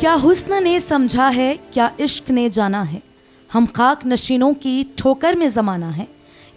क्या हुस्न ने समझा है, क्या इश्क ने जाना है, हम खाक नशीनों की ठोकर में ज़माना है।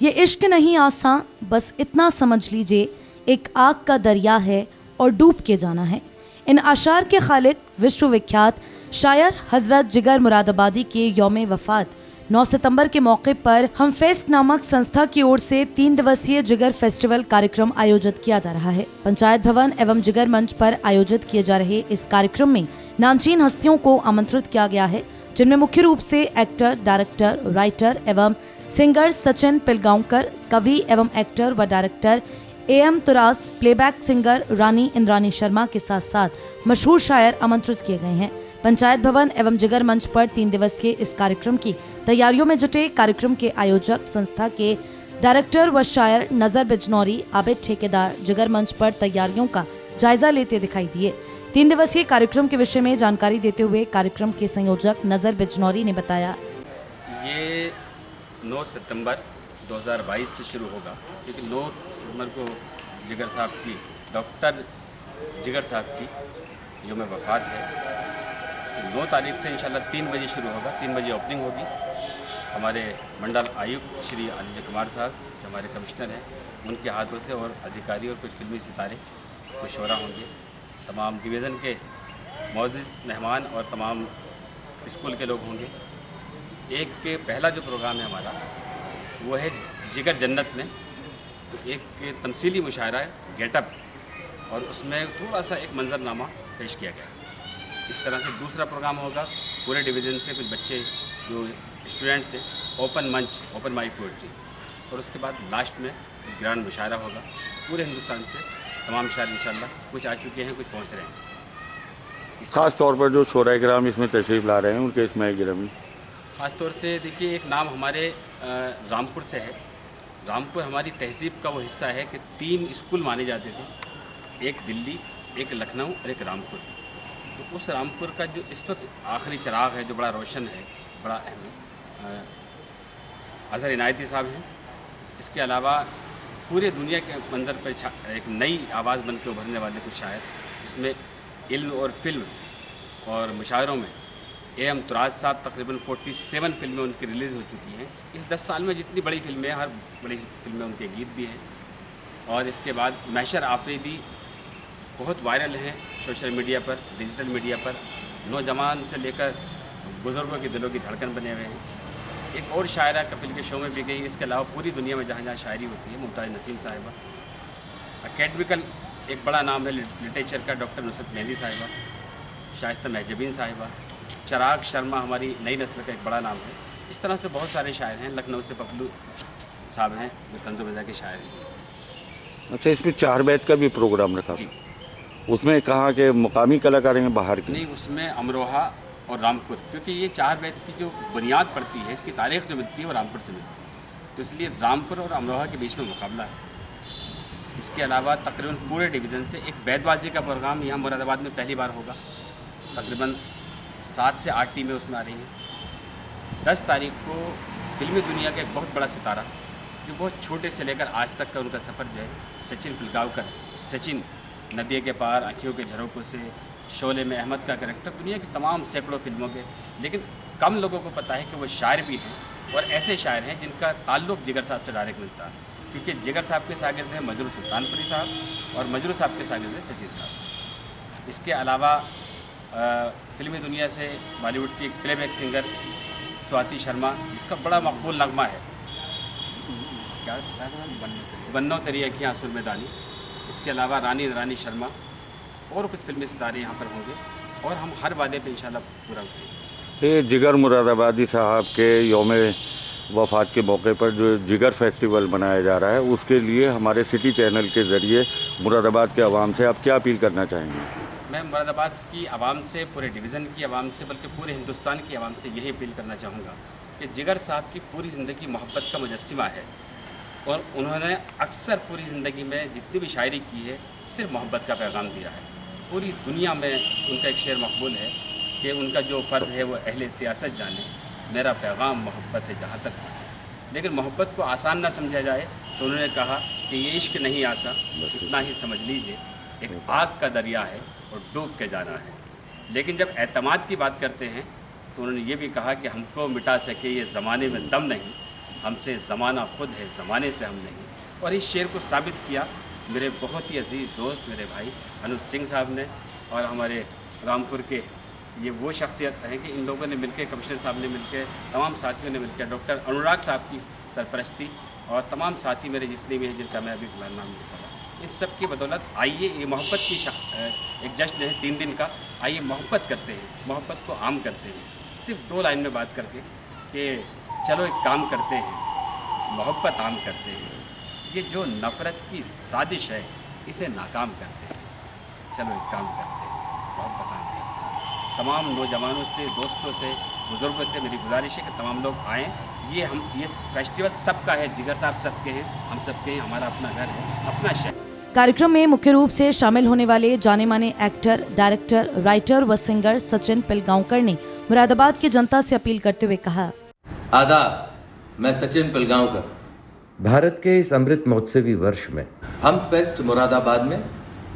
ये इश्क नहीं आसान, बस इतना समझ लीजिए, एक आग का दरिया है और डूब के जाना है। इन आशार के खालिक विश्वविख्यात शायर हज़रत जिगर मुरादाबादी के यौम वफ़ात 9 सितंबर के मौके पर हम फेस्ट नामक संस्था की ओर से 3 दिवसीय जिगर फेस्टिवल कार्यक्रम आयोजित किया जा रहा है। पंचायत भवन एवं जिगर मंच पर आयोजित किए जा रहे इस कार्यक्रम में नामचीन हस्तियों को आमंत्रित किया गया है, जिनमें मुख्य रूप से एक्टर, डायरेक्टर, राइटर एवं सिंगर सचिन पिलगांवकर, कवि एवं एक्टर व डायरेक्टर एम तुरास, प्लेबैक सिंगर रानी इंद्रानी शर्मा के साथ साथ मशहूर शायर आमंत्रित किए गए हैं। पंचायत भवन एवं जिगर मंच पर 3 दिवसीय इस कार्यक्रम की तैयारियों में जुटे कार्यक्रम के आयोजक, संस्था के डायरेक्टर व शायर नजर बिजनौरी, आबिद ठेकेदार जिगर मंच पर तैयारियों का जायजा लेते दिखाई दिए। 3 दिवसीय कार्यक्रम के विषय में जानकारी देते हुए कार्यक्रम के संयोजक नजर बिजनौरी ने बताया, ये 9 सितंबर 2022 से शुरू होगा, क्योंकि 9 सितंबर को जिगर साहब की, डॉक्टर जिगर साहब की यौम वफ़ात है। तो 9 तारीख से इंशाल्लाह 3 बजे शुरू होगा, 3 बजे ओपनिंग होगी। हमारे मंडल आयुक्त श्री अनिल कुमार साहब, जो हमारे कमिश्नर हैं, उनके हाथों से और अधिकारी और कुछ फिल्मी सितारे, कुछ शोरा होंगे, तमाम डिवीज़न के मौजूद मेहमान और तमाम स्कूल के लोग होंगे। एक के पहला जो प्रोग्राम है हमारा, वो है जिगर जन्नत में। तो एक तमसीली मुशायरा है, गेटअप, और उसमें थोड़ा सा एक मंजरनामा पेश किया गया। इस तरह से दूसरा प्रोग्राम होगा, पूरे डिवीज़न से कुछ बच्चे जो स्टूडेंट्स हैं, ओपन मंच, ओपन माइक पोइट्री, और उसके बाद लास्ट में एक ग्रैंड मुशायरा होगा। पूरे हिंदुस्तान से तमाम शायर इंशाल्लाह, कुछ आ चुके हैं, कुछ पहुंच रहे हैं। ख़ास तौर पर जो शोरा किराम इसमें तशरीफ़ ला रहे हैं, उनके इसमें गिरामी ख़ास तौर से देखिए, एक नाम हमारे रामपुर से है। रामपुर हमारी तहज़ीब का वो हिस्सा है कि 3 स्कूल माने जाते थे, एक दिल्ली, एक लखनऊ और एक रामपुर। तो उस रामपुर का जो इस वक्त आखिरी चिराग है, जो बड़ा रोशन है, बड़ा अहम है, अज़हर इनायती साहब हैं। इसके अलावा पूरे दुनिया के मंजर पर एक नई आवाज़ बन के उभरने वाले कुछ शायर, इसमें इल्म और फिल्म और मुशायरों में एम तुराज साहब, तकरीबन 47 फिल्में उनकी रिलीज़ हो चुकी हैं। इस 10 साल में जितनी बड़ी फिल्में हैं, हर बड़ी फिल्म में उनके गीत भी हैं। और इसके बाद महशर आफरीदी बहुत वायरल हैं सोशल मीडिया पर, डिजिटल मीडिया पर, नौजवान से लेकर बुज़ुर्गों के दिलों की धड़कन बने हुए हैं। एक और शायरा कपिल के शो में भी गई। इसके अलावा पूरी दुनिया में जहाँ जहाँ शायरी होती है, मुमताज़ नसीम साहिबा। अकेडमिकल एक बड़ा नाम है लिटरेचर का, डॉक्टर नुसरत मेहंदी साहिबा, शाइस्ता महजबीन साहिबा, चिराग शर्मा हमारी नई नस्ल का एक बड़ा नाम है। इस तरह से बहुत सारे शायर हैं। लखनऊ से पपलू साहब हैं, जो तंज़ो मिज़ा के शायर हैं। अच्छा, इसमें 4 बैत का भी प्रोग्राम रखा जी। उसमें कहाँ के मुकामी कलाकार हैं, बाहर के? नहीं, उसमें अमरोहा और रामपुर, क्योंकि ये 4 बैत की जो बुनियाद पड़ती है, इसकी तारीख़ जो मिलती है वो रामपुर से मिलती है। तो इसलिए रामपुर और अमरोहा के बीच में मुकाबला है। इसके अलावा तकरीबन पूरे डिवीज़न से एक बैतबाजी का प्रोग्राम यहाँ मुरादाबाद में पहली बार होगा। तकरीबन 7 से 8 टीमें उसमें आ रही हैं। 10 तारीख को फिल्मी दुनिया का एक बहुत बड़ा सितारा, जो बहुत छोटे से लेकर आज तक का उनका सफ़र जो है, सचिन पिलगांवकर, सचिन, नदियों के पार, आँखियों के झरोकों से, शोले में अहमद का कैरेक्टर, दुनिया की तमाम सैकड़ों फिल्मों के, लेकिन कम लोगों को पता है कि वो शायर भी हैं, और ऐसे शायर हैं जिनका ताल्लुक़ जिगर साहब से डायरेक्ट मिलता है। क्योंकि जिगर साहब के शागिर्द हैं मजरूर सुल्तानपुरी साहब, और मजरूर साहब के शागिर्द हैं सचिन साहब। इसके अलावा फिल्मी दुनिया से बॉलीवुड की प्लेबैक सिंगर स्वाति शर्मा, जिसका बड़ा मकबूल नगमा है, क्या बन्नो तेरी अखियाँ आंसू में दानी। इसके अलावा रानी इंद्रानी शर्मा और कुछ फिल्मी सितारे यहाँ पर होंगे, और हम हर वादे पे इंशाल्लाह पूरा करेंगे। ये जिगर मुरादाबादी साहब के यौम वफ़ात के मौके पर जो जिगर फेस्टिवल मनाया जा रहा है, उसके लिए हमारे सिटी चैनल के ज़रिए मुरादाबाद के आवाम से आप क्या अपील करना चाहेंगे? मैं मुरादाबाद की आवाम से, पूरे डिवीज़न की आवाम से, बल्कि पूरे हिंदुस्तान की आवाम से यही अपील करना चाहूँगा कि जिगर साहब की पूरी ज़िंदगी मोहब्बत का मुजस्सिमा है, और उन्होंने अक्सर पूरी ज़िंदगी में जितनी भी शायरी की है, सिर्फ मोहब्बत का पैगाम दिया है। पूरी दुनिया में उनका एक शेर मकबूल है कि उनका जो फ़र्ज़ है वो अहले सियासत जाने, मेरा पैगाम मोहब्बत है जहाँ तक पहुँचे। लेकिन मोहब्बत को आसान ना समझा जाए, तो उन्होंने कहा कि ये इश्क नहीं आसा, इतना ही समझ लीजिए, एक आग का दरिया है और डूब के जाना है। लेकिन जब एतमाद की बात करते हैं तो उन्होंने ये भी कहा कि हमको मिटा सके ये ज़माने में दम नहीं, हमसे ज़माना खुद है, ज़माने से हम नहीं। और इस शेर को साबित किया मेरे बहुत ही अजीज़ दोस्त, मेरे भाई अनुज सिंह साहब ने, और हमारे रामपुर के ये वो शख्सियत हैं कि इन लोगों ने मिलकर, कमिश्नर साहब ने मिलकर, तमाम साथियों ने मिलकर, डॉक्टर अनुराग साहब की सरपरस्ती और तमाम साथी मेरे जितने भी हैं जिनका मैं अभी फिलहाल नाम नहीं कर रहा, इस सब की बदौलत आइए ये मोहब्बत की एक जश्न है 3 दिन का, आइए मोहब्बत करते हैं, मोहब्बत को आम करते हैं, सिर्फ 2 लाइन में बात करके कि चलो एक काम करते हैं, मोहब्बत आम करते हैं, ये जो नफ़रत की साजिश है इसे नाकाम करते हैं, चलो एक काम करते हैं, मोहब्बत आम करते हैं। तमाम नौजवानों से, दोस्तों से, बुज़ुर्गों से मेरी गुजारिश है कि तमाम लोग आएँ। ये फेस्टिवल सबका है, जिगर साहब सबके हैं, हम सबके हैं, हमारा अपना घर है, अपना शहर। कार्यक्रम में मुख्य रूप से शामिल होने वाले जाने माने एक्टर, डायरेक्टर, राइटर व सिंगर सचिन पिलगांवकर ने मुरादाबाद की जनता से अपील करते हुए कहा, आदाब, मैं सचिन पिलगांवकर। भारत के इस अमृत महोत्सवी वर्ष में हम फेस्ट मुरादाबाद में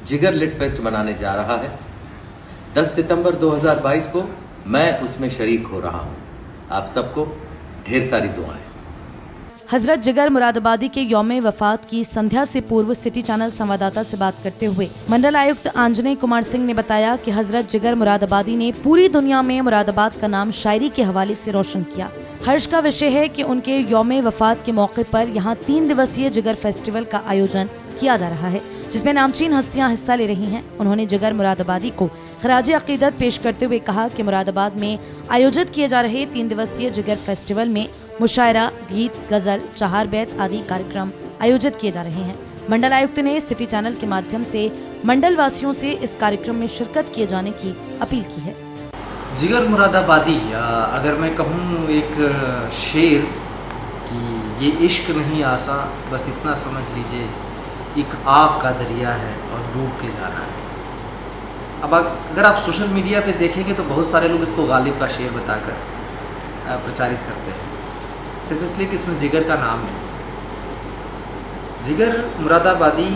जिगर लिट फेस्ट मनाने जा रहा है। 10 सितंबर 2022 को मैं उसमें शरीक हो रहा हूं। आप सबको ढेर सारी दुआएं। हजरत जिगर मुरादाबादी के यौम वफात की संध्या से पूर्व सिटी चैनल संवाददाता से बात करते हुए मंडल आयुक्त आंजनेय कुमार सिंह ने बताया कि हजरत जिगर मुरादाबादी ने पूरी दुनिया में मुरादाबाद का नाम शायरी के हवाले से रोशन किया। हर्ष का विषय है कि उनके यौम वफात के मौके पर यहाँ 3 दिवसीय जिगर फेस्टिवल का आयोजन किया जा रहा है, जिसमें नामचीन हस्तियां हिस्सा ले रही हैं। उन्होंने जिगर मुरादाबादी को खराज अकीदत पेश करते हुए कहा कि मुरादाबाद में आयोजित किए जा रहे 3 दिवसीय जिगर फेस्टिवल में मुशायरा, गीत, गजल, चहार बैत आदि कार्यक्रम आयोजित किए जा रहे हैं। मंडल आयुक्त ने सिटी चैनल के माध्यम से मंडल वासियों से इस कार्यक्रम में शिरकत किए जाने की अपील की है। जिगर मुरादाबादी, अगर मैं कहूँ एक शेर कि ये इश्क नहीं आसा, बस इतना समझ लीजिए एक आग का दरिया है और डूब के जाना है। अब अगर आप सोशल मीडिया पे देखेंगे तो बहुत सारे लोग इसको गालिब का शेर बताकर प्रचारित करते हैं, सिर्फ इसलिए कि इसमें जिगर का नाम है। जिगर मुरादाबादी,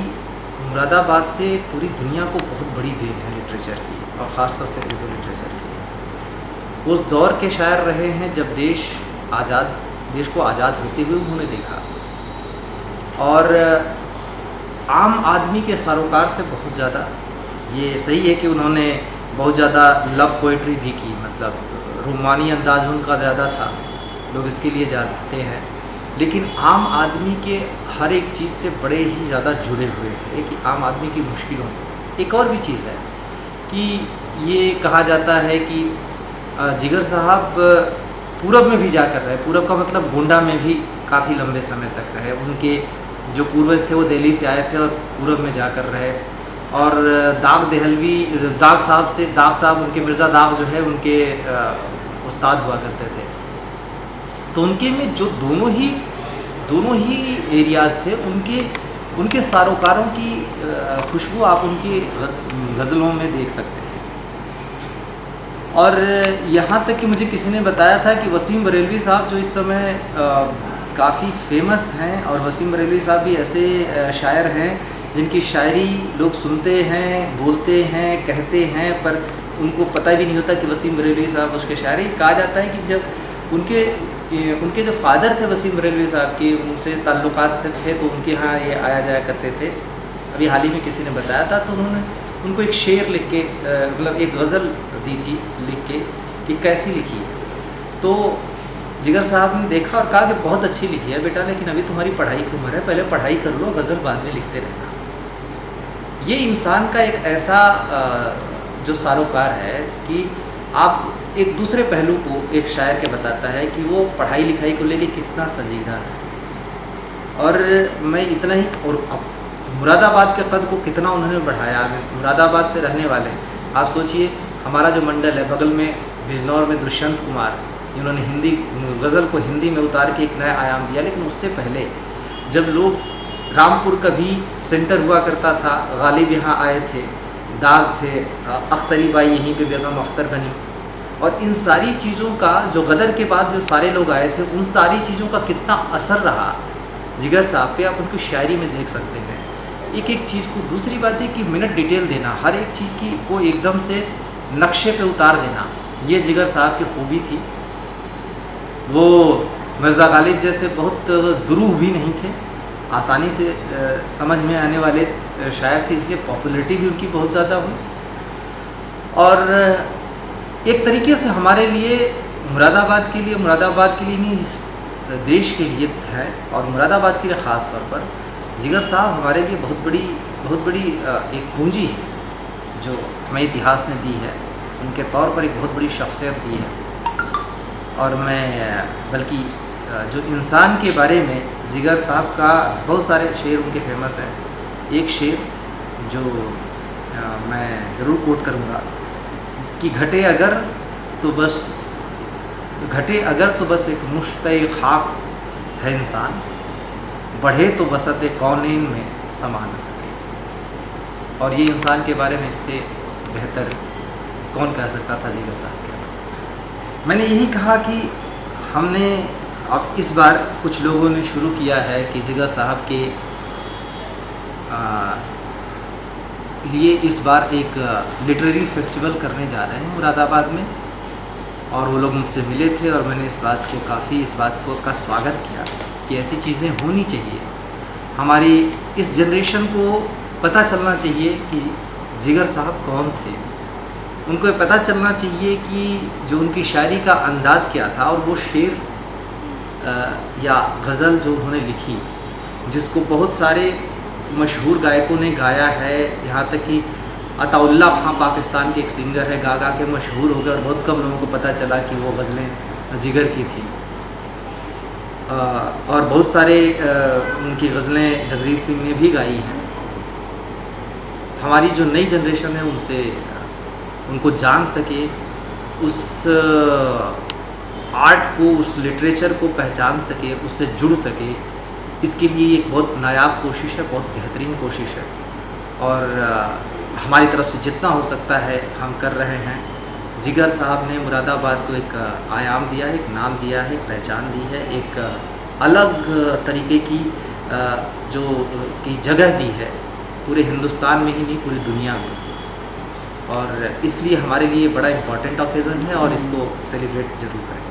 मुरादाबाद से पूरी दुनिया को बहुत बड़ी देन है लिटरेचर की, और ख़ासतौर से उर्दू लिटरेचर की। उस दौर के शायर रहे हैं जब देश को आज़ाद होते हुए उन्होंने देखा, और आम आदमी के सरोकार से बहुत ज़्यादा, ये सही है कि उन्होंने बहुत ज़्यादा लव पोइट्री भी की, मतलब रूमानी अंदाज उनका ज़्यादा था, लोग इसके लिए जानते हैं, लेकिन आम आदमी के हर एक चीज़ से बड़े ही ज़्यादा जुड़े हुए थे कि आम आदमी की मुश्किलों में। एक और भी चीज़ है कि ये कहा जाता है कि जिगर साहब पूरब में भी जाकर रहे, पूरब का मतलब गोंडा में भी काफ़ी लंबे समय तक रहे। उनके जो पूर्वज थे वो दिल्ली से आए थे और पूरब में जाकर रहे, और दाग साहब उनके मिर्ज़ा दाग जो है उनके उस्ताद हुआ करते थे। तो उनके में जो दोनों ही एरियाज़ थे, उनके सारोकारों की खुशबू आप उनकी गज़लों में देख सकते हैं। और यहाँ तक कि मुझे किसी ने बताया था कि वसीम बरेलवी साहब जो इस समय काफ़ी फेमस हैं, और वसीम बरेलवी साहब भी ऐसे शायर हैं जिनकी शायरी लोग सुनते हैं, बोलते हैं, कहते हैं, पर उनको पता भी नहीं होता कि वसीम बरेलवी साहब उसके शायरी। कहा जाता है कि जब उनके जो फादर थे वसीम बरेलवी साहब के, उनसे ताल्लुकात से थे, तो उनके यहाँ ये आया जाया करते थे। अभी हाल ही में किसी ने बताया था, तो उन्होंने उनको एक शेर लिख के, मतलब एक गज़ल दी थी लिख के कि कैसी लिखी है। तो जिगर साहब ने देखा और कहा कि बहुत अच्छी लिखी है बेटा, लेकिन अभी तुम्हारी पढ़ाई की उम्र है, पहले पढ़ाई कर लो, गज़ल बाद में लिखते रहना। ये इंसान का एक ऐसा जो सारोकार है कि आप एक दूसरे पहलू को एक शायर के बताता है कि वो पढ़ाई लिखाई को लेके कितना संजीदा है। और मैं इतना ही, और मुरादाबाद के पद को कितना उन्होंने बढ़ाया। मुरादाबाद से रहने वाले, आप सोचिए हमारा जो मंडल है बगल में बिजनौर में दुष्यंत कुमार, जिन्होंने हिंदी गज़ल को हिंदी में उतार के एक नया आयाम दिया। लेकिन उससे पहले जब लोग, रामपुर का भी सेंटर हुआ करता था, गालिब यहाँ आए थे, दाग थे, अख्तरी बाई यहीं पे बेगम अख्तर बनी, और इन सारी चीज़ों का जो गदर के बाद जो सारे लोग आए थे, उन सारी चीज़ों का कितना असर रहा जिगर साहब पे, आप उनकी शायरी में देख सकते हैं एक एक चीज़ को। दूसरी बात है कि मिनट डिटेल देना, हर एक चीज़ की को एकदम से नक्शे पे उतार देना, ये जिगर साहब की खूबी थी। वो मिर्ज़ा गालिब जैसे बहुत दुरूह भी नहीं थे, आसानी से समझ में आने वाले शायर थे, इसलिए पॉपुलैरिटी भी उनकी बहुत ज़्यादा हुई। और एक तरीके से हमारे लिए मुरादाबाद के लिए नहीं, इस देश के लिए है, और मुरादाबाद के लिए ख़ास तौर पर जिगर साहब हमारे लिए बहुत बड़ी एक पूंजी है जो हमें इतिहास ने दी है। उनके तौर पर एक बहुत बड़ी शख्सियत दी है। और मैं बल्कि जो इंसान के बारे में जिगर साहब का बहुत सारे शेर उनके फेमस हैं। एक शेर जो मैं ज़रूर कोट करूँगा कि घटे अगर तो बस एक मुश्ते खाक है इंसान, बढ़े तो बसत कौनेन में समा न सके। और ये इंसान के बारे में इससे बेहतर कौन कह सकता था जिगर साहब के बारे में। मैंने यही कहा कि हमने अब इस बार कुछ लोगों ने शुरू किया है कि जिगर साहब के लिए इस बार एक लिटरेरी फेस्टिवल करने जा रहे हैं मुरादाबाद में। और वो लोग मुझसे मिले थे और मैंने इस बात का स्वागत किया कि ऐसी चीज़ें होनी चाहिए। हमारी इस जनरेशन को पता चलना चाहिए कि जिगर साहब कौन थे। उनको पता चलना चाहिए कि जो उनकी शायरी का अंदाज़ क्या था, और वो शेर या गज़ल जो उन्होंने लिखी, जिसको बहुत सारे मशहूर गायकों ने गाया है, यहाँ तक कि अताउल्ला खां पाकिस्तान के एक सिंगर है, गा गा के मशहूर हो गए और बहुत कम लोगों को पता चला कि वो गज़लें जिगर की थी। और बहुत सारे उनकी गज़लें जगजीत सिंह ने भी गाई हैं। हमारी जो नई जनरेशन है उनको जान सके, उस आर्ट को, उस लिटरेचर को पहचान सके, उससे जुड़ सके, इसके लिए एक बहुत नायाब कोशिश है, बहुत बेहतरीन कोशिश है। और हमारी तरफ से जितना हो सकता है हम कर रहे हैं। जिगर साहब ने मुरादाबाद को एक आयाम दिया है, एक नाम दिया है, एक पहचान दी है, एक अलग तरीके की जगह दी है पूरे हिंदुस्तान में ही नहीं, पूरी दुनिया में। और इसलिए हमारे लिए बड़ा इम्पॉर्टेंट ओकेज़न है और इसको सेलिब्रेट ज़रूर करें।